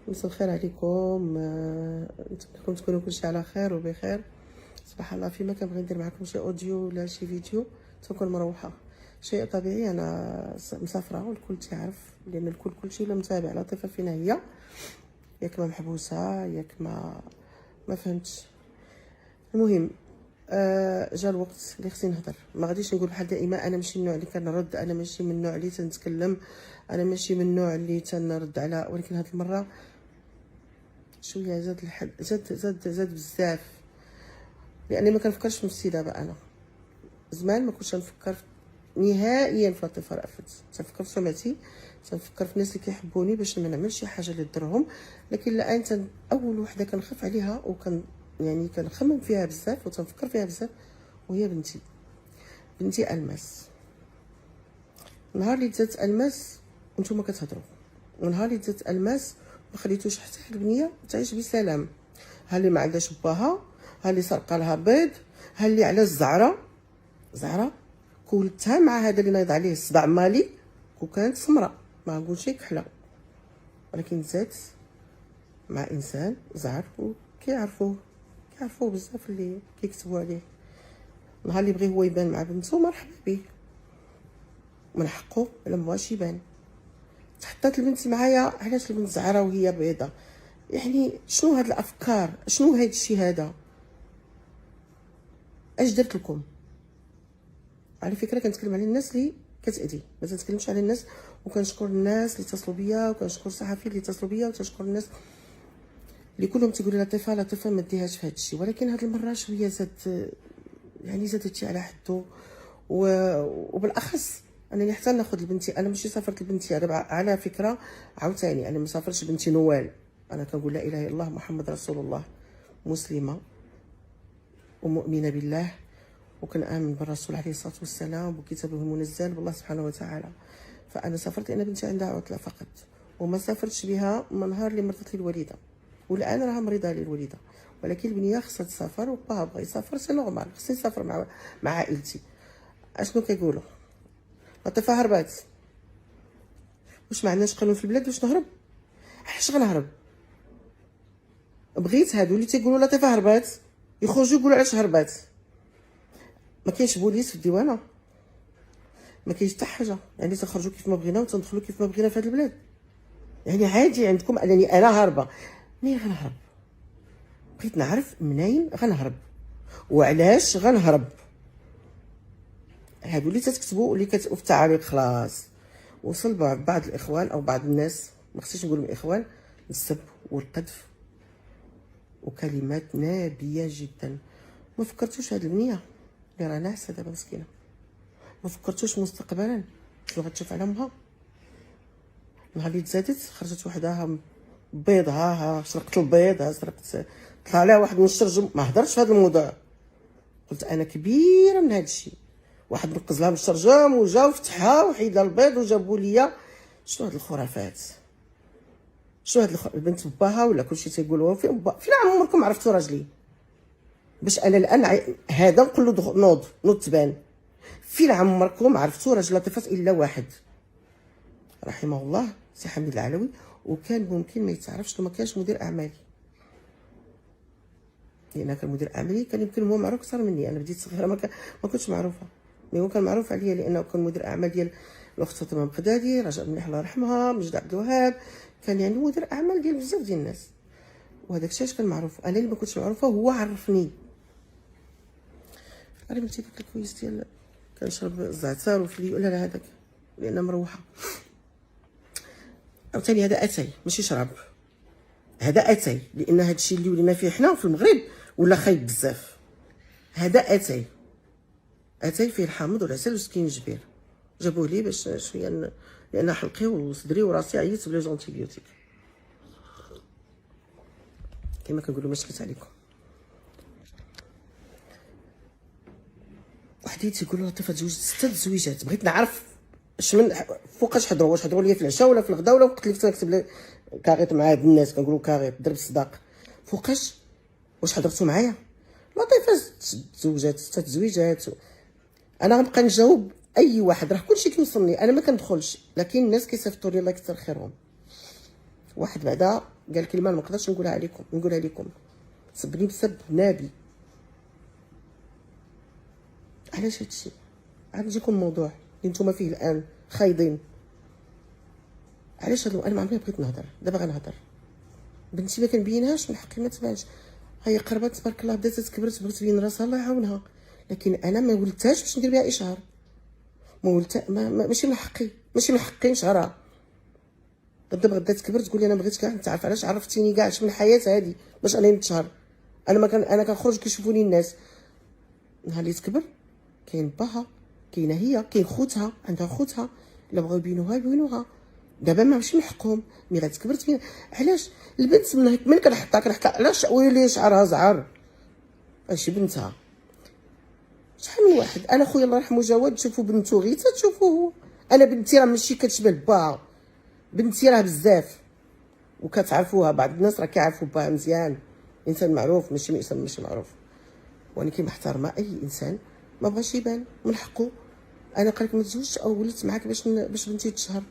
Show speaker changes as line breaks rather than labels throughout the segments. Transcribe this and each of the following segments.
مساء الخير عليكم. نتمنىكم تكونوا كلشي على خير وبخير. سبحان الله، فيما كنبغي ندير معكم شي اوديو ولا شي فيديو تنكون مروحه. شيء طبيعي، انا مسافره والكل تعرف، لان الكل كلشي ولا متابع لطيفه فينا هي، ياك ما محبوسه ياك ما فهمتش. المهم، جا الوقت اللي خصني نهضر. ما غاديش نقول بحال دائما انا ماشي من النوع اللي كنرد، انا ماشي من النوع اللي تنتكلم، انا ماشي من النوع اللي تنرد على، ولكن هاد المره شويه زاد الحد، زاد بزاف، لاني ما كنفكرش في نفسي دابا. انا زمان ما كنتش نفكر نهائيا في لطيفه رأفت، تنفكر في سمعتي، تنفكر في الناس اللي كيحبوني باش ما نعملش شي حاجه اللي تضرهم. لكن الان اول وحده كنخاف عليها يعني كنخمم فيها بزاف وتنفكر فيها بزاف، وهي بنتي الماس. نهار اللي تزادت الماس وانتم كتهضروا، ونهار اللي تزادت الماس ما خليتوش حتى حد بنيه تعيش بسلام. ها اللي ما عندهاش باها، ها اللي سرقه لها بيض، ها اللي على زعره كولتها مع هذا اللي نايض عليه الصداع مالي، وكانت سمراء ما نقولش كحله، ولكن زادت مع انسان زعر وكيعرفوه بزاف اللي كيكتبوا عليه. نهار اللي بغي هو يبان مع بنته مرحبا به، من حقه لما بغاش يبان. تحطات البنت معايا، علاش البنت زعره وهي بيضه؟ يعني شنو هاد الافكار؟ شنو هاد الشيء هذا؟ اش درت لكم؟ على فكره كنتكلم على الناس اللي كتأذي، ما تنتكلمش على الناس. وكنشكر الناس اللي اتصلوا بيا، وكنشكر الصحفيين اللي اتصلوا بيا، وتنشكر الناس اللي كلهم تيقولوا لطيفه ما ديهاش في هذا الشيء. ولكن هاد المره شويه زاد، يعني زاد هادشي على حدو. وبالاخص انني حتى ناخذ لبنتي، انا ماشي سافرت لبنتي على فكره. عاوتاني انا ما سافرتش بنتي نوال، انا كنقول لا اله الا الله محمد رسول الله، مسلمه ومؤمنه بالله، وكنآمن بالرسول عليه الصلاه والسلام وكتابه المنزل بالله سبحانه وتعالى. فانا سافرت لان بنتي عندها عطله فقط، وما سافرتش بها من نهار اللي مرضت لي الوالده، والان راها مريضه لي الوالده. ولكن البنيه خصها تسافر، وباها بغى يسافر سي نورمال، خصني نسافر مع عائلتي. اشنو كيقولوا؟ لطيفه هربات. واش ما عندناش قانون في البلاد باش نهرب؟ علاش غنهرب؟ بغيت هادو اللي تيقولوا لطيفه هربات يخرجوا يقولوا علاش هربات. ما كاينش بوليس في الديوانه، ما كاينش حتى حاجه، يعني تنخرجوا كيف ما بغينا وتندخلوا كيف ما بغينا في هذا البلاد. يعني عادي عندكم انني انا هاربه. منين غنهرب؟ بغيت نعرف منين غنهرب وعلاش غنهرب. هادو اللي تتكتبوا واللي كتبوا في التعاليق خلاص وصل بعض الاخوان او بعض الناس، ما خصنيش نقول الاخوان، السب والقذف وكلمات نابيه جدا. ما فكرتوش هاد البنيه اللي راه ناعسه دابا مسكينه؟ ما فكرتوش مستقبلا شنو غتشوف على امها؟ نهار اللي تزادت خرجت وحدها بيض، ها سرقت البيض، ها سرقت، طلع لها واحد من الشرجم. ما هضرتش في هذا الموضوع، قلت انا كبيره من هذا الشيء. واحد نقز لها من الشرجم وجا وفتحها وحيد لها البيض وجابوا ليا. شنو هاد الخرافات؟ شنو هاد البنت باها ولا كلشي تيقولوا فين عمركم عرفتوا راجلي؟ باش انا الان هذا نقول له نوض تبان. فين عمركم عرفتوا راجل لطيفات الا واحد رحمه الله سي حميد العلوي، وكان ممكن ما يتعرفش لو ما كانش مدير اعمالي، لان كان مدير اعمالي كان يمكن هو معروف اكثر مني. انا بديت صغيره ما كنتش معروفه، مي هو كان معروف عليا لانه كان مدير اعمال ديال الاخت فاطمه مقدادي، رجاء مليح الله يرحمها، مجد عبد الوهاب، كان يعني مدير اعمال ديال بزاف ديال الناس. وهذاك الشيء كان معروف. انا اللي ما كنتش معروفه هو عرفني. عرفتي داك الكويس ديال كنشرب الزعتر وفلي ولا لا هذاك، لان مروحه. عاوتاني هذا اتاي ماشي شراب، هذا اتاي، لان هذا الشيء اللي ولينا فيه حنا في المغرب ولا خايب بزاف. هذا اتاي فيه الحامض والعسل والسكينجبير، جابوه لي باش شويه لان حلقي وصدري وراسي عييت بلا جونتيبيوتيك كما كنقولوا. ما شكيت عليكم. وحدين تيقولوا لطيفه تزوجت 6 تزويجات. بغيت نعرف من فوقاش حضروا، واش حضروا ليا في العشاء ولا في الغداء ولا وقت اللي كنت نكتب كاغيط مع هاد الناس كنقولوا كاغيط درب الصداق. فوقاش؟ واش حضرتوا معايا؟ لطيفه تزوجات 6 تزويجات. انا غنبقى نجاوب اي واحد، راه كلشي كيوصلني، انا ما كندخلش، لكن الناس كيصيفطوا لي الله يكثر خيرهم. واحد بعدا قال كلمه ما نقدرش نقولها لكم. سبني بسب نابي. علاش هادشي؟ عاد نجيكم الموضوع اللي نتوما فيه الان خايضين. علاش انا ما عمري بغيت نهضر، دابا غنهضر. بنتي ما كنبينهاش من حقي ما تبانش. هي قربت تبارك الله بدات تكبرت بغات تبين راسها الله يعاونها، لكن انا ما ولدتهاش باش ندير بها اشهار. ما ولدت ماشي من حقي نشهرها. غدا تكبر تقول لي انا بغيت كاع تعرف علاش عرفتيني كاع من الحياه هذه باش انا نتشهر. انا كنخرج كيشوفوني الناس. نهار اللي تكبر كاين باها، كاينه هي، كاين خوتها، عندها خوتها، الا بغاو يبينوها. دابا ماشي من حقهم، ملي غتكبر تبين. علاش البنت من كنحطها علاش ويلي شعرها زعر اش بنتها؟ شحال من واحد. انا خويا الله يرحمه جواد تشوفوا بنتو غير تشوفوه هو. انا بنتي راه ماشي كتشبه باها، بنتي راه بزاف وكتعرفوها. بعض الناس راه كيعرفوا باها مزيان، انسان معروف ماشي انسان ماشي معروف، ولكن محترمه اي انسان ما بغاش يبان من حقه. انا قالك ما تزوجش او ولدت معاك باش بنتي تشهر.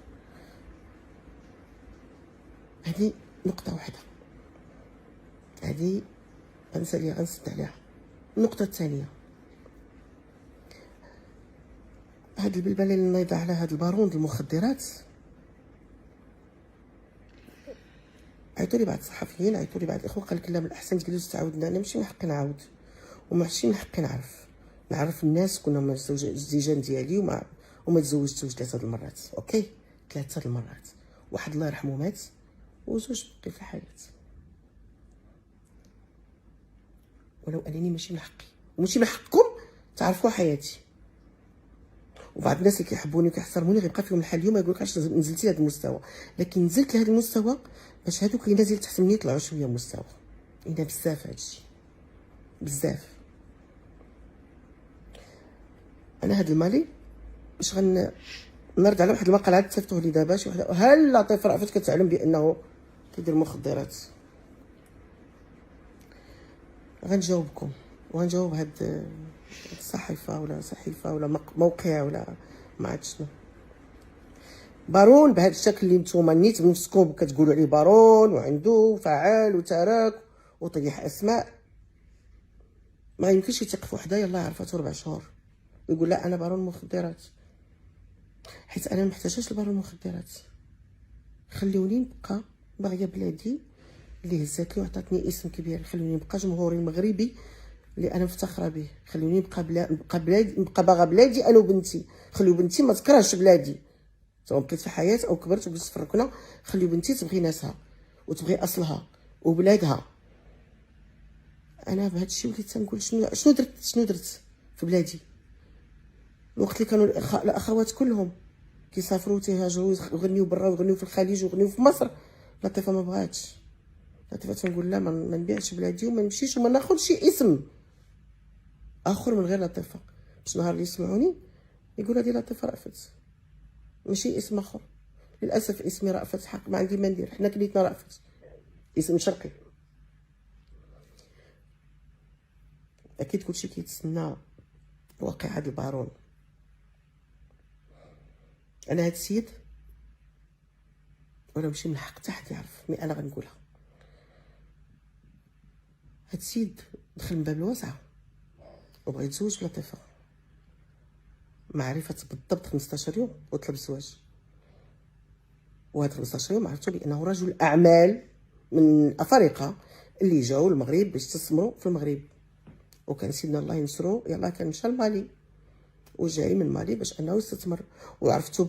هذه نقطه واحده، هذه غنساليها غنسد عليها. النقطه الثانيه، هاد البلبله اللي نايضه على هاد البارون ديال المخدرات. عيطوا لي بعض الصحفيين، عيطوا لي بعض الاخوه، قال لك لا من الاحسن تجلس تعاودنا. انا ماشي من حقي نعاود وماشي من حقي نعرف الناس. كنا هما الزيجان ديالي وما تزوجتوش 3 المرات. اوكي 3 المرات، واحد الله يرحمه مات وزوج بقي في الحياه. ولو انني ماشي من حقي وماشي من حقكم تعرفوا حياتي. وبعض الناس اللي كيحبوني وكيحترموني غيبقى فيهم الحال اليوم يقول لك علاش نزلتي لهذا المستوى. لكن نزلت لهذا المستوى باش هذوك اللي نازل تحت مني يطلعوا شويه مستوى. انا بزاف هادشي بزاف. انا هاد المالي باش نرد على واحد المقال عاد صيفطوه لي دابا شي وحده. هل لطيف رأفت كتعلم بانه كيدير مخدرات؟ غنجاوبكم وغنجاوب هاد الصحيفه ولا موقع ولا ما عرفت شنو. بارون بهذا الشكل اللي نتوما نيت بنفسكم كتقولوا عليه بارون وعنده فعال وترك وطيح اسماء، ما يمكنش يثق في وحده يلاه عرفته 4 شهور ويقول لا انا بارون مخدرات. حيت انا ما محتاجاش لبارون مخدرات. خليوني نبقى باغيه بلادي اللي هزات لي وعطاتني اسم كبير. خليوني نبقى جمهوري المغربي اللي انا مفتخره به. خليوني نبقى باغا بلادي انا وبنتي. خليو بنتي ما تكرهش بلادي، سواء بقيت في الحياه او كبرت وجلست في الركنه. خليو بنتي تبغي ناسها وتبغي اصلها وبلادها. انا بهذا الشيء وليت تنقول شنو درت في بلادي. الوقت اللي كانوا الاخوات كلهم كيسافروا تيهاجروا يغنيو برا ويغنيو في الخليج ويغنيو في مصر، لطيفه ما بغاتش. لطيفه تنقول لا ما نبيعش بلادي وما نمشيش وما ناخذش اسم اخر من غير لطيفه، باش نهار اللي يسمعوني يقول هذه لطيفه رأفت ماشي اسم اخر. للاسف اسمي رأفت حق، ما عندي ما ندير. حنا كليتنا رأفت اسم شرقي. اكيد كلشي كيتسنى واقع هذا البارون. انا هاد السيد ولا ماشي من حق حتى حد يعرف، مي انا غنقولها. هاد السيد دخل من باب الواسعه وبغى يتزوج بلطيفه، معرفه بالضبط 15 يوم وطلب الزواج. وهاد 15 يوم عرفتو بانه رجل اعمال من افارقه اللي جاوا المغرب باش يستثمروا في المغرب. وكان سيدنا الله ينصرو يلاه كان مشى لمالي وجاي من مالي باش انه يستثمر. وعرفتو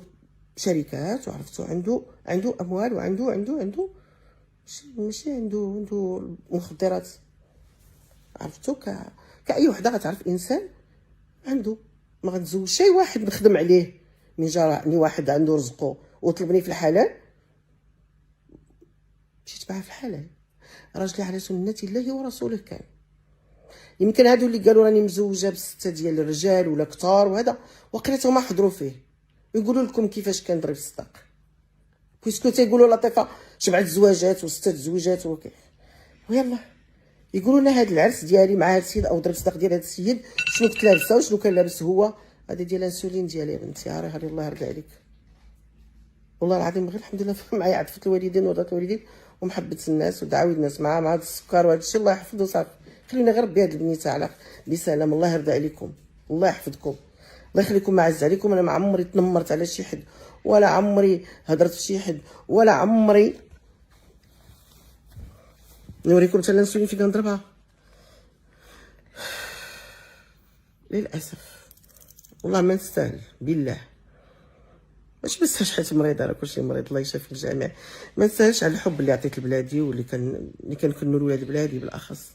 شركات وعرفتو عنده اموال وعنده ماشي عنده مخدرات. عرفتو كاي وحده غتعرف انسان عنده. ما غنتزوج شي واحد نخدم عليه من جراني واحد عنده رزقه وطلبني في الحلال مشيت معاه في الحلال. راجلي على سنة الله ورسوله كان. يمكن هادو اللي قالوا راني مزوجه ب6 ديال الرجال ولا كثار وهذا وقيلتهم ما حضروا فيه يقولوا لكم كيفاش كنضرب الصداق. بويسكو تيقولوا لطيفه 7 زواجات و6 زوجات وكيف ويلا يقولوا لنا هاد العرس ديالي مع هاد السيد او ضرب الصداق ديال هاد السيد شنو كنت لابسه وشنو كان لابس هو. هذا ديال الانسولين ديالي يا بنتي عاري هذه الله يرضي عليك. والله العظيم غير الحمد لله معايا عطفه الوالدين ورضات الوالدين ومحبه الناس ودعاوي الناس مع هذا السكر وهذا الشيء. الله يحفظه صافي، خلينا غير بهاد البنيته على بسلام. الله يرضى عليكم، الله يحفظكم، الله يخليكم معز عليكم. انا ما عمري تنمرت على شي حد، ولا عمري هضرت في شي حد، ولا عمري نوريكم حتى نسولي فين كنضربها للاسف. والله ما نستاهل بالله، ماشي بس حيت مريضه، راه كلشي مريض، الله يشافي الجميع. ما نساهلش على الحب اللي عطيت لبلادي واللي كنكنوا لولاد بلادي بالاخص.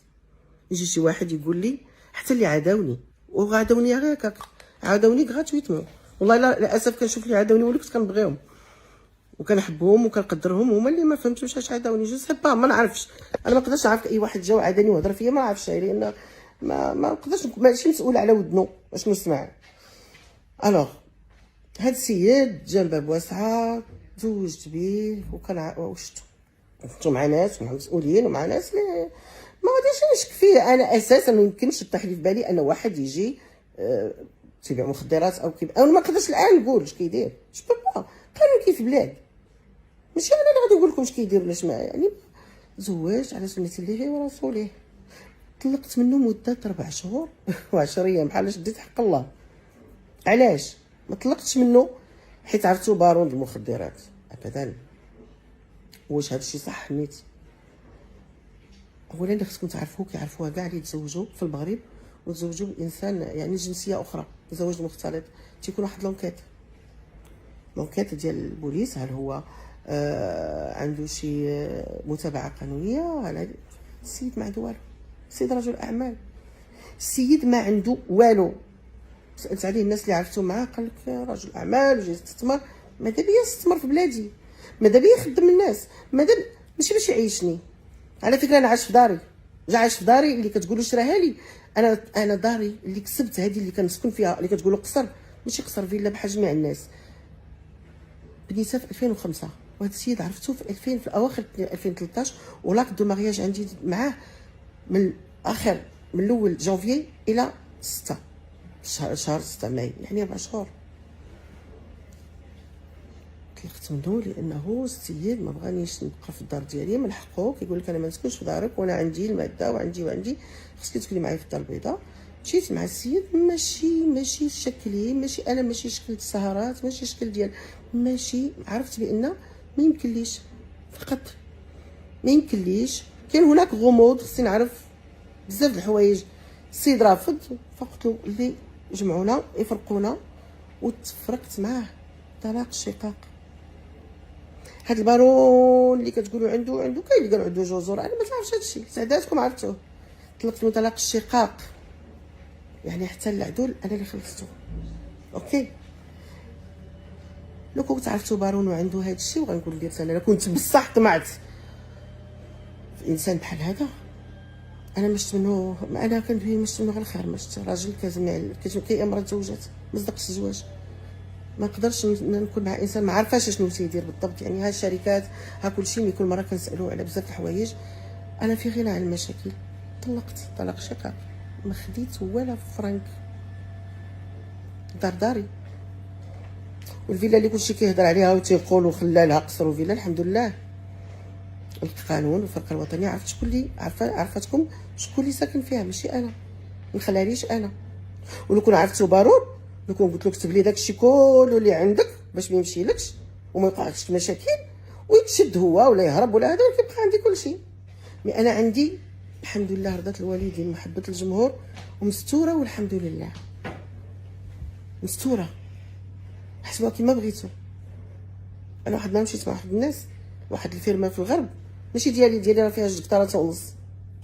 يجي شي واحد يقول لي، حتى اللي عاداوني وغاداوني غير هكاك، عاداوني غراتويتمون، والله للاسف كنشوف اللي عاداوني ولي كنت كنبغيهم وكنحبهم وكنقدرهم، هما اللي ما فهمتوش اش عاداوني. جو سي با، ما نعرفش، انا ما نقدرش نعرف اي واحد جا وعاداني وهضر فيا، ما نعرفش، لان ما نقدرش، ماشي مسؤول على ودنو اشنو سمع. الوغ هاد السيد جا باب واسعه، تزوجت بيه وشتو مع ناس مع مسؤولين ومع ناس اللي ما غاديش نشك فيه. انا اساسا ما يمكنش يطيح لي في بالي ان واحد يجي تيبيع مخدرات او كيف، انا ما نقدرش الان نقول اش كيدير، جو با قانون كيف بلاد، ماشي انا اللي غادي نقول لكم اش كيدير ولا اش ما. يعني زواج على سنه الله ورسوله، طلقت منه مده 4 شهور و10 ايام، بحال شديت حق الله. علاش ما طلقتش منه؟ حيت عرفتو بارون المخدرات؟ ابدا. واش هادشي صح نيت؟ اولا اللي خصكم تعرفوه، كيعرفوها كاع اللي تزوجوا في المغرب وتزوجوا بانسان يعني جنسيه اخرى، الزواج المختلط تيكون واحد لونكيت ديال البوليس، هل هو عنده شي متابعه قانونيه على السيد؟ ما عنده والو، السيد رجل اعمال، السيد ما عنده والو. سالت عليه الناس اللي عرفتو معاه، قال لك رجل اعمال وجاي يستثمر. ماذا بيا يستثمر في بلادي؟ ماذا بيا يخدم الناس؟ ماذا ماشي باش يعيشني. على فكره انا عايش في داري، جا عايش في داري اللي كتقولوا شراها لي. انا داري اللي كسبت، هذه اللي كنسكن فيها، اللي كتقولوا قصر، ماشي قصر فيلا بحال جميع الناس، بنيتها في 2005. وهذا السيد عرفتو في 2000 في اواخر 2013، ولاك دو مارياج عندي معاه من الاول جانفي الى 6 شهر 6 ماي، يعني 4 شهور. طلقت منه لانه السيد ما بغانيش نبقى في الدار ديالي، من حقه كيقول لك انا ما نسكنش في دارك وانا عندي الماده وعندي خصك تسكني معايا في الدار البيضاء. مشيت مع السيد، ماشي شكلي، ماشي شكل السهرات، ماشي شكل ديال، ماشي. عرفت بان ما يمكنليش، فقط ما يمكنليش. كاين هناك غموض، خصني نعرف بزاف د الحوايج. السيد رافض، فقلت له اللي يجمعونا يفرقونا، وتفرقت معاه طلاق الشقاق. هاد البارون اللي كتقولوا عنده كاين اللي قالوا عنده جزر، انا ما تعرفش هادشي، سعداتكم عرفتوه. طلقت من طلاق الشقاق، يعني حتى العدول انا اللي خلصته. اوكي، لو كنت عرفتو بارون وعنده هادشي وغنقول لك انا كنت بصح طمعت في انسان بحال هذا. انا مشت منه، انا كندوي مشت منه غير الخير. مشت راجل كيامر تزوجات، ما صدقش الزواج. ما نقدرش نكون مع انسان ما عارفاش شنو تيدير بالضبط. يعني ها الشركات ها كلشي، كل مره كنسالوه على بزاف د الحوايج. انا في غنى عن المشاكل. طلقت طلاق شقاق، ما خديت ولا فرانك. داري والفيلا اللي كلشي كيهضر عليها وتيقولوا خلالها قصر وفيلا، الحمد لله القانون والفرقه الوطنيه عرفت شكون اللي عرفتكم شكون اللي ساكن فيها، ماشي انا، ما نخليهاليش انا. ولو كون عرفتو بارون، لو كون قلت له كتب لي داكشي كله اللي عندك باش ما يمشيلكش وما يوقعكش في مشاكل ويتشد هو ولا يهرب ولا هذا، كيبقى عندي كلشي. مي انا عندي الحمد لله رضات الوالدين، محبه الجمهور، ومستوره، والحمد لله مستوره. حسبوها كيما بغيتو. انا واحد ما مشيت مع واحد الناس، واحد الفيرما في الغرب، ماشي ديالي راه فيها 2 هكتار ونص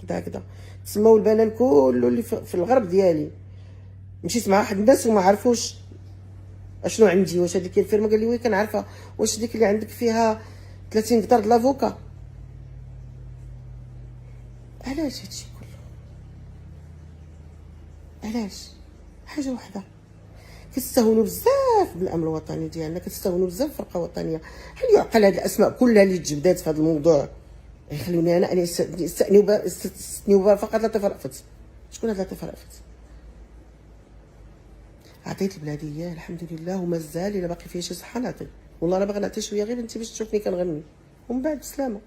كدا تسماو البنان كله اللي في الغرب ديالي. مشيت مع واحد الناس وما عرفوش اشنو عندي، واش هذيك الفيرما، قال لي وي كنعرفها، واش ديك اللي عندك فيها 30 هكتار د لافوكا. علاش هادشي كله؟ علاش؟ حاجه وحده، كتستهونوا بزاف بالامن الوطني ديالنا، كتستهونوا بزاف بالفرقه الوطنيه. هل يعقل هاد الاسماء كلها اللي تجبدات في هذا الموضوع يخلوني انا استثنيوا فقط لطيف رأفت؟ شكون هاد لطيف رأفت؟ عطيت البلاديه الحمد لله، ومازال الا باقي فيها شي صحه نعطي، والله انا باغي نعطي شويه غير انت باش تشوفني كنغني، ومن بعد بسلامه.